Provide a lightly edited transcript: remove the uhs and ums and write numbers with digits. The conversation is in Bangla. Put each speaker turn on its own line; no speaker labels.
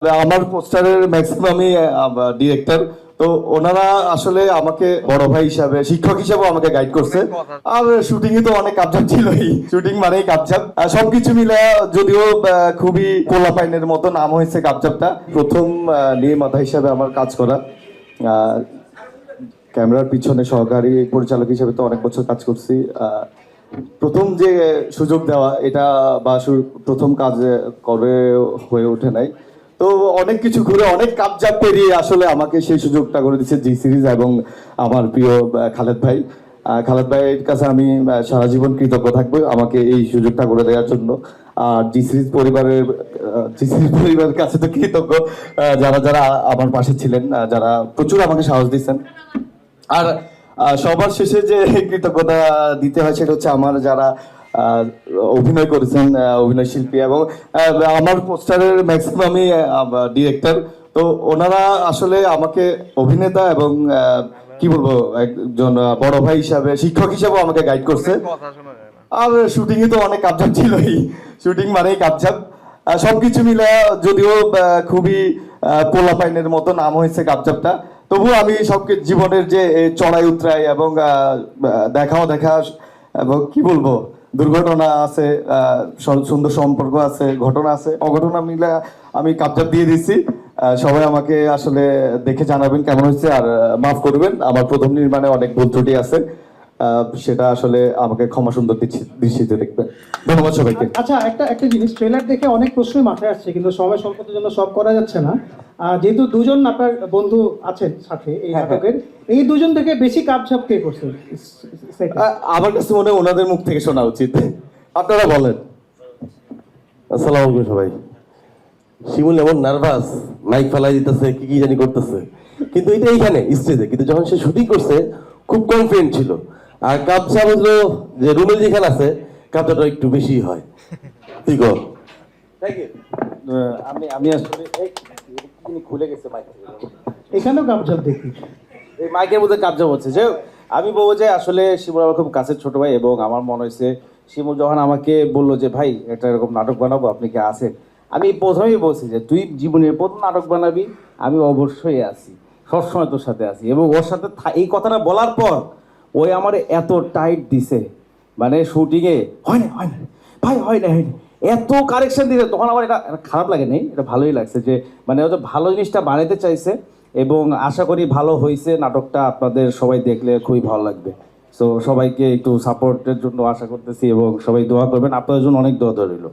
আমার পোস্টারের ম্যাক্সিমামই ডিরেক্টর, তো ওনারা আসলে আমাকে বড় ভাই হিসাবে, শিক্ষক হিসাবে আমাকে গাইড করছে। আর শুটিং এ তো অনেক কাবজাব ছিলই, শুটিং মানেই কাবজাব। সবকিছু মিলে যদিও খুবই পোলাপাইনের মতো নাম হয়েছে কাবজাবটা। প্রথম নির্মাতা হিসাবে আমার কাজ করা, ক্যামেরার পিছনে সহকারী পরিচালক হিসেবে তো অনেক বছর কাজ করছি। প্রথম যে সুযোগ দেওয়া এটা বা প্রথম কাজ করে হয়ে ওঠে নাই, তো অনেক কিছু ঘুরে অনেক কাবজাব পেরিয়ে আসলে আমাকে সেই সুযোগটা করে দিচ্ছে জি সিরিজ এবং আমার প্রিয় খালেদ ভাই। খালেদ ভাইয়ের কাছে আমি সারা জীবন কৃতজ্ঞ থাকবো আমাকে এই সুযোগটা করে দেওয়ার জন্য। আর জি সিরিজ পরিবারের কাছে তো কৃতজ্ঞ, যারা যারা আমার পাশে ছিলেন, যারা প্রচুর আমাকে সাহস দিচ্ছেন। আর সবার শেষে যে কৃতজ্ঞতা দিতে হয় সেটা হচ্ছে আমার যারা অভিনয় করেছেন, অভিনয় শিল্পী এবং আমার পোস্টারের ম্যাক্সিমামই ডিরেক্টর, তো ওনারা আসলে আমাকে অভিনেতা এবং কি বলবো একজন বড় ভাই হিসাবে, শিক্ষক হিসাবে আমাকে গাইড করছে। আর শুটিং এ তো অনেক কাবজাব ছিলই, শুটিং মানেই কাবজাব। সবকিছু মিলে যদিও খুবই পোলাপাইনের মতো নাম হয়েছে কাবজাবটা, তবুও আমি সব জীবনের যে চড়াই উতরাই এবং দেখা এবং কি বলবো দুর্ঘটনা আছে, সুন্দর সম্পর্ক আছে, ঘটনা আছে, অঘটনা মিলে আমি কাবজাব দিয়ে দিচ্ছি। সবাই আমাকে আসলে দেখে জানাবেন কেমন হয়েছে, আর মাফ করবেন আমার প্রথম নির্মাণে অনেক ভুল ত্রুটি আছে, সেটা আসলে আমাকে ক্ষমা সুন্দর দৃষ্টিতে দেখবেন। ধন্যবাদ সবাইকে।
আচ্ছা, একটা একটা জিনিস, ট্রেলার দেখে অনেক প্রশ্নই মাথায় আসছে, কিন্তু সময় সংকটের জন্য সব করা যাচ্ছে না। যেহেতু দুজন আপনার বন্ধু আছেন সাথে এই নাটকের, এই দুজন থেকে বেশি কাপঝাপ কে করছে?
আমার কাছে মনে হয় ওনাদের মুখ থেকে শোনা উচিত, আপনারা বলেন।
আসসালামু আলাইকুম সবাই। শিমুল এমন নার্ভাস, মাইক ফেলাই দিতেছে, কি কি জানি করতেছে, কিন্তু এটা এইখানে স্টেজে, কিন্তু যখন সে শুটিং করছে খুব কনফিডেন্ট ছিল। আর কাপচা বুঝলো যে রুমের যেখানে আছে কাপচাটা একটু বেশি হয়। তুই কর।
আমি আসলে খুলে গেছে মাইক,
এখানেও কাপঝাপ দেখি,
এই মাইকের মধ্যে কাবজাব হচ্ছে। যে আমি বলবো যে আসলে শিমুল আমার খুব কাছের ছোট ভাই, এবং আমার মনে হয়েছে শিমুল যখন আমাকে বললো যে ভাই একটা এরকম নাটক বানাবো, আপনি কি আছেন, আমি প্রথমেই বলছি যে তুই জীবনের প্রথম নাটক বানাবি, আমি অবশ্যই আছি, সবসময় তোর সাথে আছি। এবং ওর সাথে এই কথাটা বলার পর ওই আমার এত টাইট দিছে, মানে শুটিংয়ে হয় না ভাই, হয় না এত কারেকশন দিছে, তখন আমার এটা খারাপ লাগে নাই, এটা ভালোই লাগছে যে মানে ও তো ভালো জিনিসটা বানাইতে চাইছে। এবং আশা করি ভালো হয়েছে নাটকটা, আপনাদের সবাই দেখলে খুবই ভালো লাগবে। সো সবাইকে একটু সাপোর্টের জন্য আশা করতেছি, এবং সবাই দোয়া করবেন, আপনাদের জন্য অনেক দোয়া রইল।